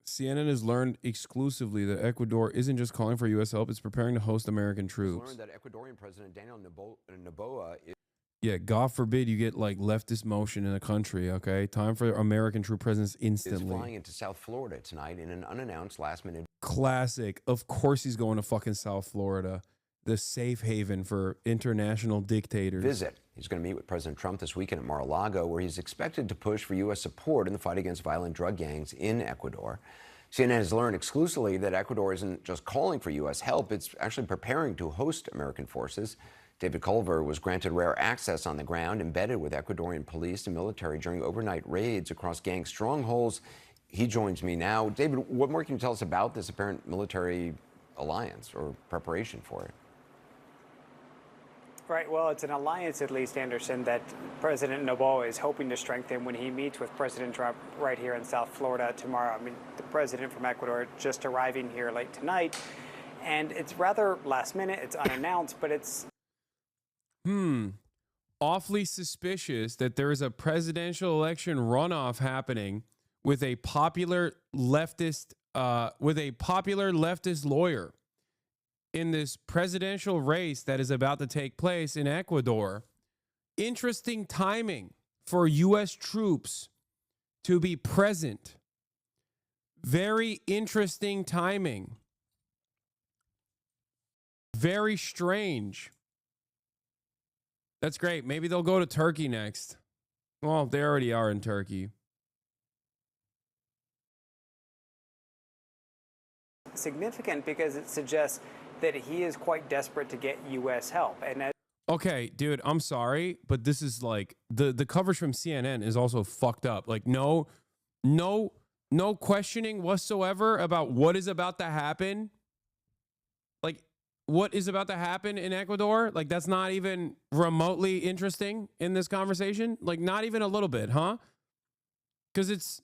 CNN has learned exclusively that Ecuador isn't just calling for U.S. help; it's preparing to host American troops. Learned that Ecuadorian President Daniel Noboa is Yeah, God forbid you get like leftist motion in the country. Okay, time for American troop presence instantly. flying into South Florida tonight in an unannounced last-minute Classic. Of course he's going to fucking South Florida, the safe haven for international dictators. visit. He's going to meet with President Trump this weekend at Mar-a-Lago, where he's expected to push for U.S. support in the fight against violent drug gangs in Ecuador. CNN has learned exclusively that Ecuador isn't just calling for U.S. help, it's actually preparing to host American forces. David Culver was granted rare access on the ground, embedded with Ecuadorian police and military during overnight raids across gang strongholds. He joins me now. David, what more can you tell us about this apparent military alliance or preparation for it? Right. Well, it's an alliance, at least, Anderson, that President Noboa is hoping to strengthen when he meets with President Trump right here in South Florida tomorrow. I mean, the president from Ecuador just arriving here late tonight, and it's rather last minute. It's unannounced, but it's awfully suspicious that there is a presidential election runoff happening with a popular leftist lawyer in this presidential race that is about to take place in Ecuador. Interesting timing for U.S. troops to be present. Very interesting timing. Very strange. That's great. Maybe they'll go to Turkey next. Well, they already are in Turkey. significant because it suggests that he is quite desperate to get U.S. help. And okay, dude, I'm sorry, but this is like the coverage from CNN is also fucked up. Like no questioning whatsoever about what is about to happen. Like what is about to happen in Ecuador? Like that's not even remotely interesting in this conversation. Like not even a little bit, huh? Because it's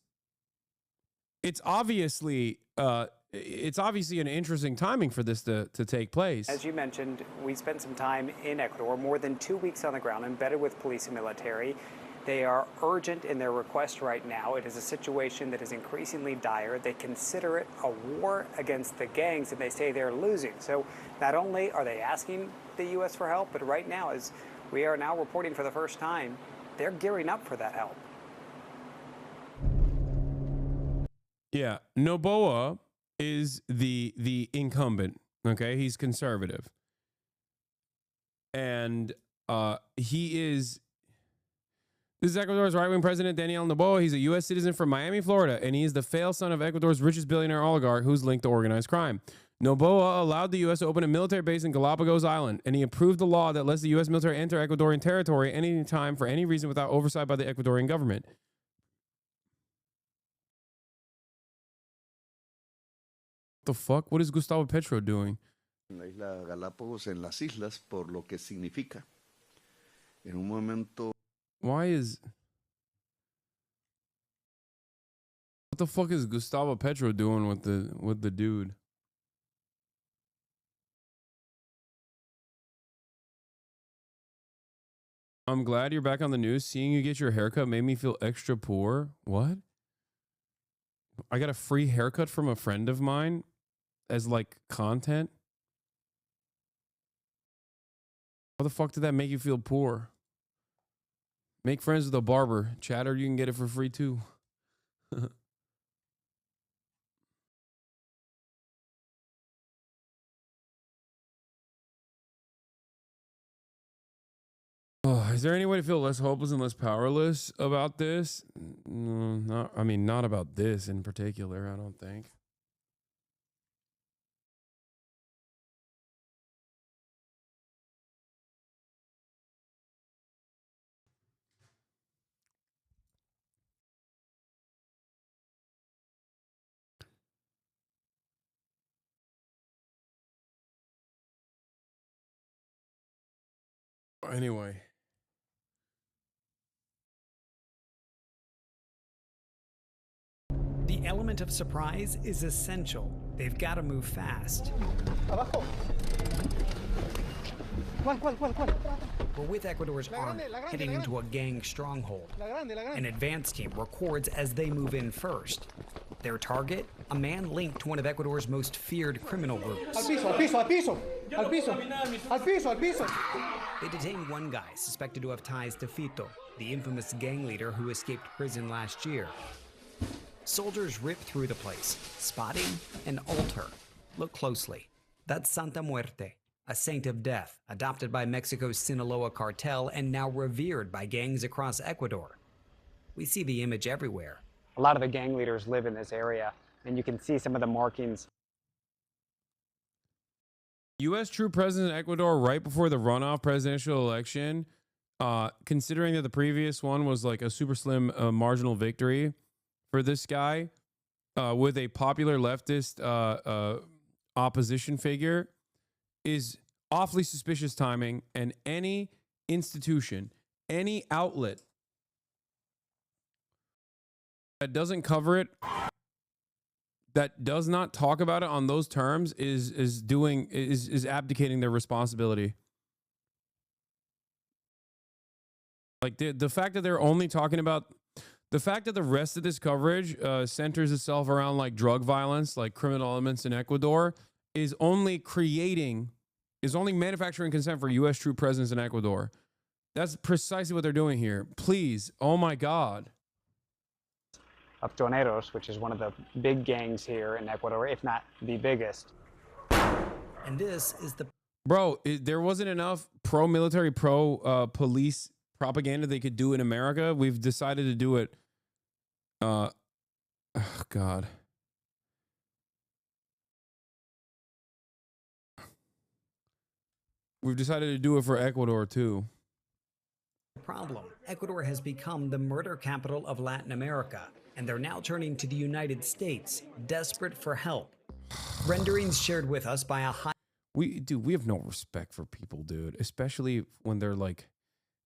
obviously an interesting timing for this to take place. As you mentioned, we spent some time in Ecuador, more than 2 weeks on the ground, embedded with police and military. They are urgent in their request right now. It is a situation that is increasingly dire. They consider it a war against the gangs, and they say they're losing. So not only are they asking the U.S. for help, but right now, as we are now reporting for the first time, they're gearing up for that help. Yeah, Noboa is the incumbent. Okay, he's conservative, and this is Ecuador's right-wing president, Daniel Noboa. He's a U.S. citizen from Miami, Florida, and he is the failed son of Ecuador's richest billionaire oligarch who's linked to organized crime. Noboa allowed the U.S. to open a military base in Galapagos Island, and he approved the law that lets the U.S. military enter Ecuadorian territory any time for any reason without oversight by the Ecuadorian government. What the fuck? What is Gustavo Petro doing? La isla Galápagos, en las islas, por lo que significa. En un momento. What the fuck is Gustavo Petro doing with the dude? I'm glad you're back on the news. Seeing you get your haircut made me feel extra poor. What? I got a free haircut from a friend of mine as like content. How the fuck did that make you feel poor? Make friends with a barber. Chatter, you can get it for free too. Oh, is there any way to feel less hopeless and less powerless about this? No, not about this in particular, I don't think. Anyway. The element of surprise is essential. They've got to move fast. Abajo. ¿Cuál? We're with Ecuador's army, heading into a gang stronghold. An advance team records as they move in first. Their target? A man linked to one of Ecuador's most feared criminal Al groups. piso, al piso, al piso. Al piso. Al piso, al piso. They detained one guy suspected to have ties to Fito, the infamous gang leader who escaped prison last year. Soldiers rip through the place, spotting an altar. Look closely. That's Santa Muerte, a saint of death, adopted by Mexico's Sinaloa cartel and now revered by gangs across Ecuador. We see the image everywhere. A lot of the gang leaders live in this area, and you can see some of the markings. U.S. troop presence in Ecuador right before the runoff presidential election, considering that the previous one was like a super slim marginal victory for this guy with a popular leftist opposition figure, is awfully suspicious timing. And any institution, any outlet that doesn't cover it, that does not talk about it on those terms, is abdicating their responsibility. Like the fact that they're only talking about the fact that the rest of this coverage centers itself around like drug violence, like criminal elements in Ecuador, is only manufacturing consent for U.S. troop presence in Ecuador. That's precisely what they're doing here. Please, oh my God. Of Choneros, which is one of the big gangs here in Ecuador, if not the biggest. And this is the Bro, there wasn't enough pro-military, pro-police propaganda they could do in America. We've decided to do it. Oh, God. We've decided to do it for Ecuador, too. problem. Ecuador has become the murder capital of Latin America, and they're now turning to the United States, desperate for help. Renderings shared with us by a high... We have no respect for people, dude. Especially when they're like,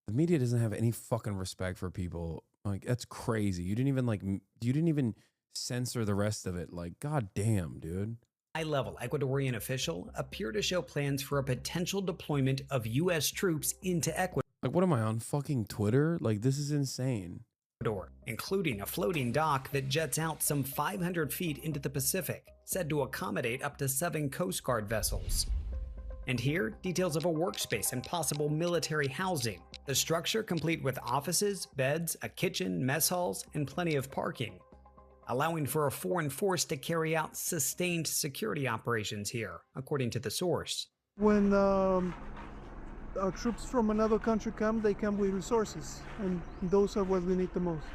the media doesn't have any fucking respect for people. Like, that's crazy. You didn't even censor the rest of it. Like, god damn, dude. High-level Ecuadorian official appear to show plans for a potential deployment of U.S. troops into Ecuador. Like, what am I on fucking Twitter? Like, this is insane. Including a floating dock that jets out some 500 feet into the Pacific, said to accommodate up to 7 Coast Guard vessels. And here, details of a workspace and possible military housing. The structure complete with offices, beds, a kitchen, mess halls, and plenty of parking, allowing for a foreign force to carry out sustained security operations here, according to the source. When troops from another country come, they come with resources, and those are what we need the most.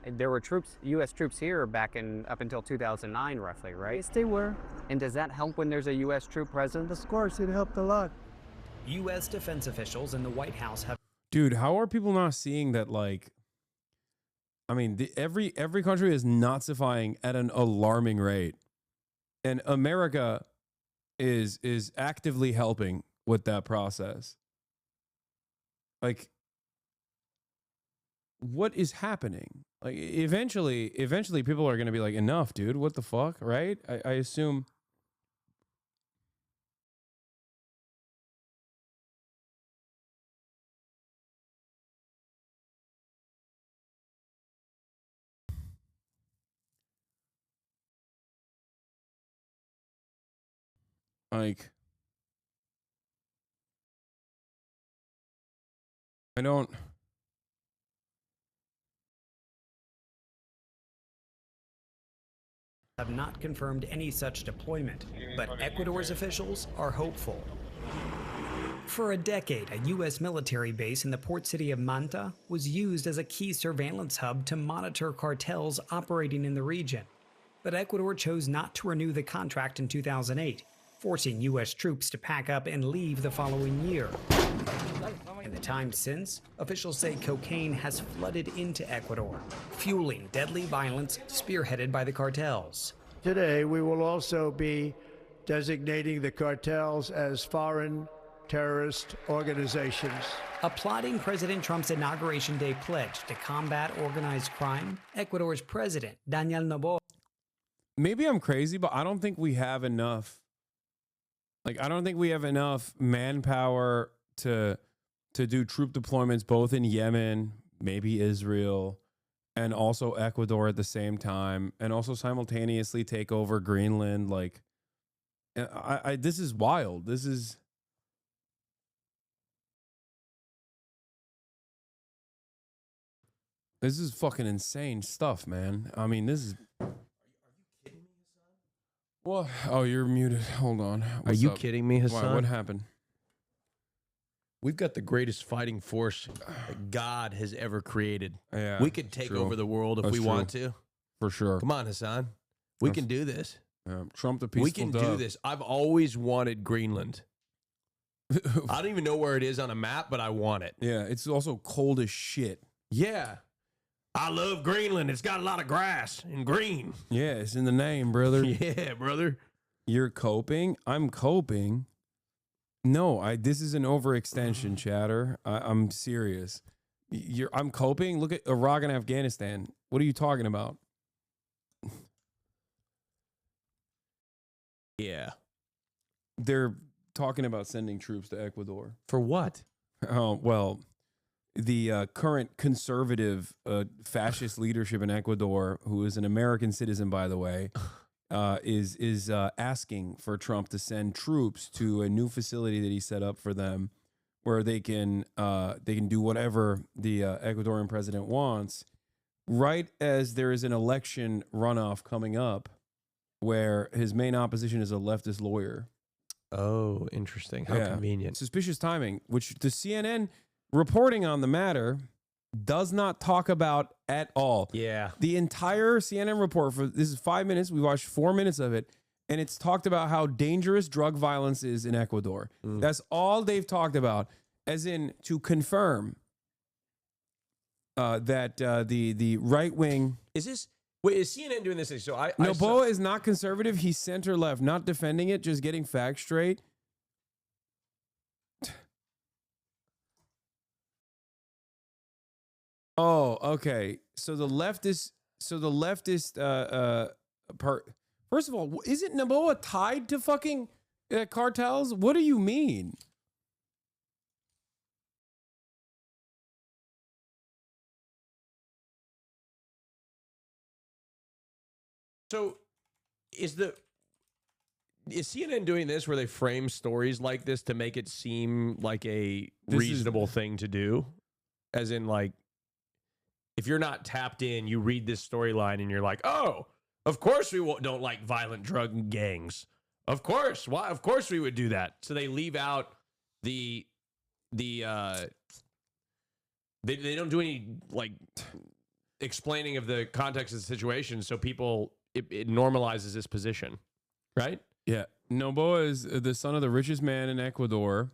There were U.S. troops here up until 2009, roughly, right? Yes, they were. And does that help when there's a U.S. troop presence? Of course, it helped a lot. U.S. defense officials in the White House have... Dude, how are people not seeing that, like... I mean, every country is Nazifying at an alarming rate. And America is actively helping with that process. Like, what is happening? Like, eventually people are going to be like, enough, dude. What the fuck, right? I assume. Like, I don't. Have not confirmed any such deployment, but Ecuador's officials are hopeful. For a decade, a U.S. military base in the port city of Manta was used as a key surveillance hub to monitor cartels operating in the region. But Ecuador chose not to renew the contract in 2008, forcing U.S. troops to pack up and leave the following year. In the time since, officials say cocaine has flooded into Ecuador, fueling deadly violence spearheaded by the cartels. Today, we will also be designating the cartels as foreign terrorist organizations. Applauding President Trump's Inauguration Day pledge to combat organized crime, Ecuador's president, Daniel Noboa. Maybe I'm crazy, but I don't think we have enough. Like, I don't think we have enough manpower to do troop deployments both in Yemen, maybe Israel, and also Ecuador at the same time, and also simultaneously take over Greenland. Like, this is wild. This is fucking insane stuff, man. I mean, this is. Are you kidding me, Hasan? What? Oh, you're muted. Hold on. Are you kidding me, Hasan? Why, what happened? We've got the greatest fighting force that God has ever created. Yeah, we could take over the world if we want to. For sure. Come on, Hasan. We can do this. Trump the peaceful We can do this. I've always wanted Greenland. I don't even know where it is on a map, but I want it. Yeah, it's also cold as shit. Yeah. I love Greenland. It's got a lot of grass and green. Yeah, it's in the name, brother. Yeah, brother. You're coping. I'm coping. No, this is an overextension, chatter. I'm serious. I'm coping. Look at Iraq and Afghanistan. What are you talking about? Yeah. They're talking about sending troops to Ecuador. For what? Oh, well, the current conservative fascist leadership in Ecuador, who is an American citizen, by the way, is asking for Trump to send troops to a new facility that he set up for them, where they can do whatever the Ecuadorian president wants, right as there is an election runoff coming up, where his main opposition is a leftist lawyer. Oh, interesting. How convenient. Suspicious timing, which the CNN reporting on the matter does not talk about at all. Yeah. The entire CNN report this is 5 minutes. We watched 4 minutes of it, and it's talked about how dangerous drug violence is in Ecuador. That's all they've talked about, as in to confirm that the right wing. Is CNN doing this thing? So Noboa is not conservative. He's center left, not defending it, just getting facts straight. Oh, okay. So the leftist part. First of all, isn't Noboa tied to fucking cartels? What do you mean? So is CNN doing this where they frame stories like this to make it seem like a reasonable thing to do? As in, like, if you're not tapped in, you read this storyline and you're like, oh, of course we don't like violent drug gangs. Of course. Why? Of course we would do that. So they leave out they don't do any, like, explaining of the context of the situation, so people it normalizes this position, right? Yeah. Noboa is the son of the richest man in Ecuador,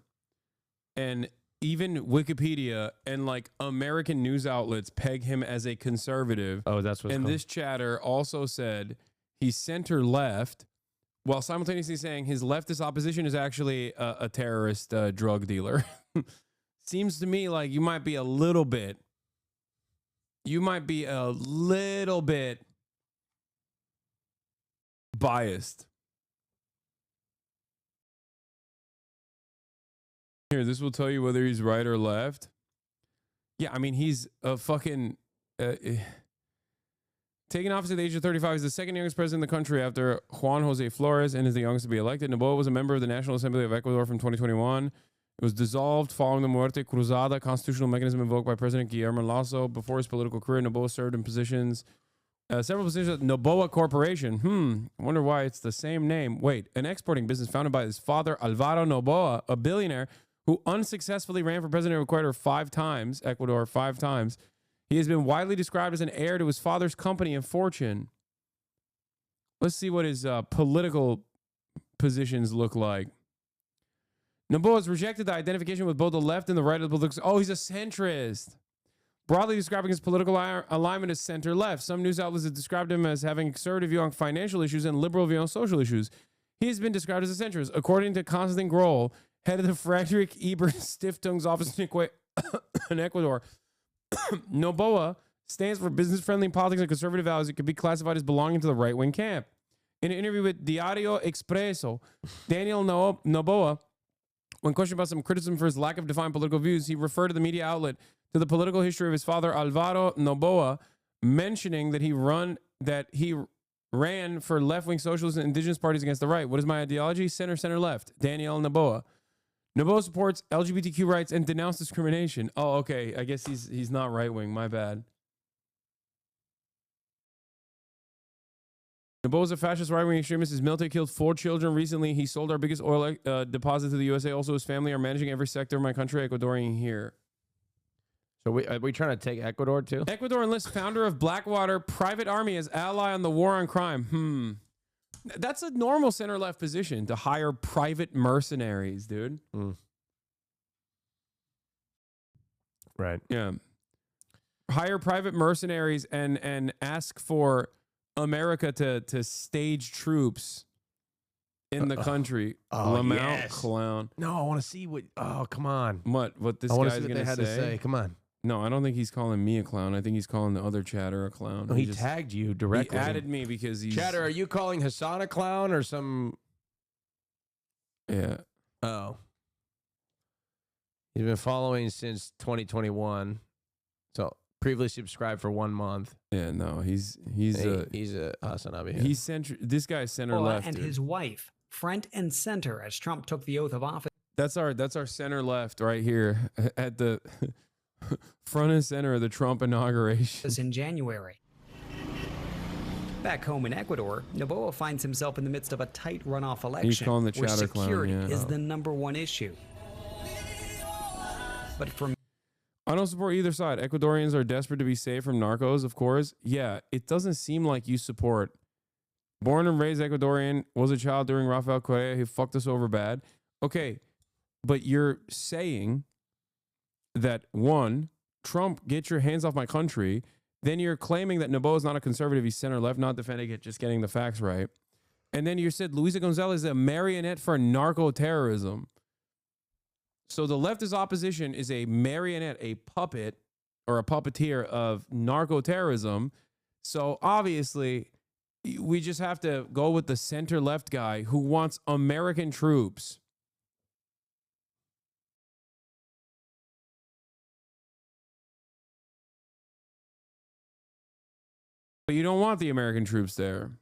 and even Wikipedia and like American news outlets peg him as a conservative. Oh, that's what's and called. This chatter also said he's center left, while simultaneously saying his leftist opposition is actually a terrorist drug dealer. Seems to me like you might be a little bit biased. Here, this will tell you whether he's right or left. Yeah, I mean, he's a fucking... taking office at the age of 35, he's the second youngest president in the country after Juan Jose Flores, and is the youngest to be elected. Noboa was a member of the National Assembly of Ecuador from 2021. It was dissolved following the Muerte Cruzada, constitutional mechanism invoked by President Guillermo Lasso. Before his political career, Noboa served in several positions at Noboa Corporation. I wonder why it's the same name. Wait, an exporting business founded by his father, Alvaro Noboa, a billionaire who unsuccessfully ran for president of Ecuador 5 times. He has been widely described as an heir to his father's company and fortune. Let's see what his political positions look like. Noboa has rejected the identification with both the left and the right of the political... Oh, he's a centrist. Broadly describing his political alignment as center-left. Some news outlets have described him as having a conservative view on financial issues and liberal view on social issues. He has been described as a centrist. According to Konstantin Grohl, head of the Friedrich Ebert Stiftung's office in Ecuador, Noboa stands for business-friendly politics and conservative values. It could be classified as belonging to the right-wing camp. In an interview with Diario Expreso, Daniel Noboa, when questioned about some criticism for his lack of defined political views, he referred to the media outlet to the political history of his father, Alvaro Noboa, mentioning that he ran for left-wing socialist and indigenous parties against the right. What is my ideology? Center left. Daniel Noboa. Noboa supports LGBTQ rights and denounce discrimination. Oh, okay. I guess he's not right-wing. My bad. Noboa is a fascist right-wing extremist. His military killed 4 children recently. He sold our biggest oil deposit to the USA. Also, his family are managing every sector of my country, Ecuadorian here. So are we trying to take Ecuador too? Ecuador enlists founder of Blackwater Private Army as ally on the war on crime. That's a normal center-left position, to hire private mercenaries, dude. Right. Yeah. Hire private mercenaries and ask for America to stage troops in the country. Lamont yes. clown. No, I want to see what. Oh, come on. What this I want to guy's see what gonna they had to say. Come on. No, I don't think he's calling me a clown. I think he's calling the other chatter a clown. No, he tagged you directly. He added me because he's... Chatter, are you calling Hasan a clown or some... Yeah. Oh. He's been following since 2021. So previously subscribed for 1 month. Yeah, no, he's a HasanAbi. He's this guy's center left. And his wife, front and center as Trump took the oath of office. That's our center left right here at the front and center of the Trump inauguration in January. Back home in Ecuador, Noboa finds himself in the midst of a tight runoff election. He's calling the where chatter clown, security yeah. is the #1 issue. But for I don't support either side. Ecuadorians are desperate to be safe from narcos, of course. Yeah, it doesn't seem like you support. Born and raised Ecuadorian, was a child during Rafael Correa. He fucked us over bad. Okay, but you're saying that, one, Trump, get your hands off my country. Then you're claiming that Noboa is not a conservative. He's center left, not defending it, just getting the facts right. And then you said Luisa Gonzalez is a marionette for narco-terrorism. So the leftist opposition is a marionette, a puppet, or a puppeteer of narco-terrorism. So obviously, we just have to go with the center-left guy who wants American troops. But you don't want the American troops there.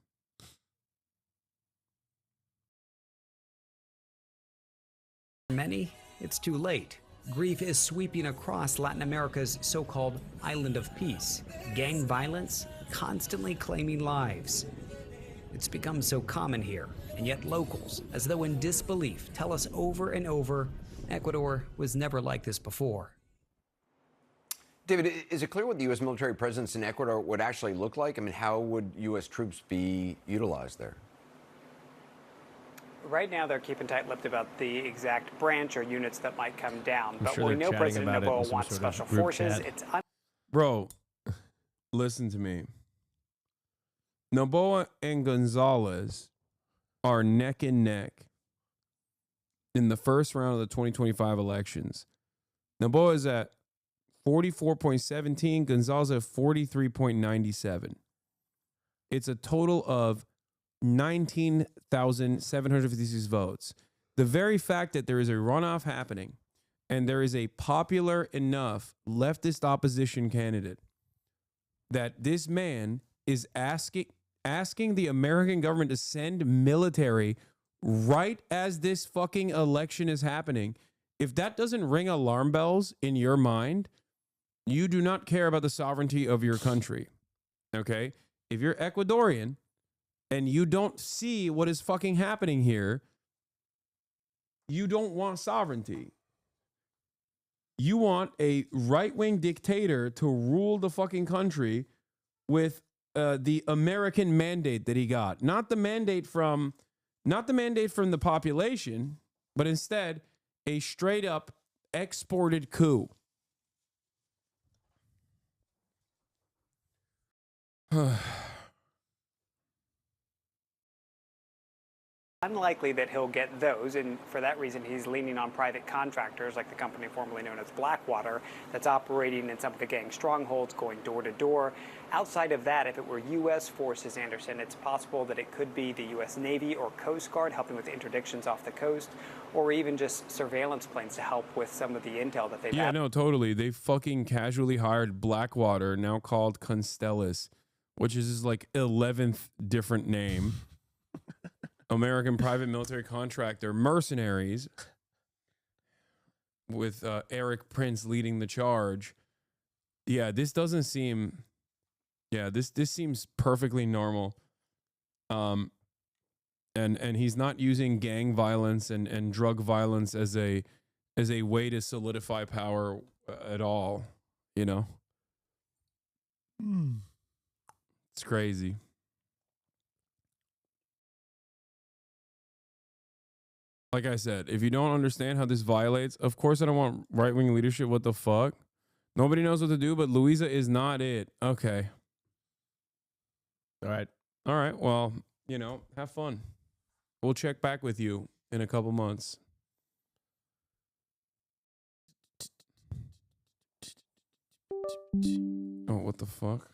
For many, it's too late. Grief is sweeping across Latin America's so-called island of peace. Gang violence constantly claiming lives. It's become so common here, and yet locals, as though in disbelief, tell us over and over, Ecuador was never like this before. David, is it clear what the U.S. military presence in Ecuador would actually look like? I mean, how would U.S. troops be utilized there? Right now, they're keeping tight-lipped about the exact branch or units that might come down. I'm But sure we they're know chatting President about it in Noboa some wants sort of special group forces. chat. Bro, listen to me. Noboa and Gonzalez are neck and neck in the first round of the 2025 elections. Noboa is at 44.17, Gonzalez at 43.97. It's a total of 19,756 votes. The very fact that there is a runoff happening and there is a popular enough leftist opposition candidate that this man is asking the American government to send military right as this fucking election is happening. If that doesn't ring alarm bells in your mind, you do not care about the sovereignty of your country. Okay? If you're Ecuadorian and you don't see what is fucking happening here, you don't want sovereignty. You want a right-wing dictator to rule the fucking country with the American mandate that he got. Not the mandate from the population, but instead a straight up exported coup. Unlikely that he'll get those, and for that reason, he's leaning on private contractors like the company formerly known as Blackwater that's operating in some of the gang strongholds, going door to door. Outside of that, if it were U.S. forces, Anderson, it's possible that it could be the U.S. Navy or Coast Guard helping with interdictions off the coast, or even just surveillance planes to help with some of the intel that they've Yeah, no, totally. They fucking casually hired Blackwater, now called Constellus, which is his like 11th different name. American private military contractor, mercenaries, with Eric Prince leading the charge. Yeah, this doesn't seem. Yeah, this seems perfectly normal. And he's not using gang violence and drug violence as a way to solidify power at all. You know, it's crazy. Like I said, if you don't understand how this violates, of course I don't want right-wing leadership. What the fuck? Nobody knows what to do, but Louisa is not it. Okay. All right. All right. Well, you know, have fun. We'll check back with you in a couple months. Oh, what the fuck?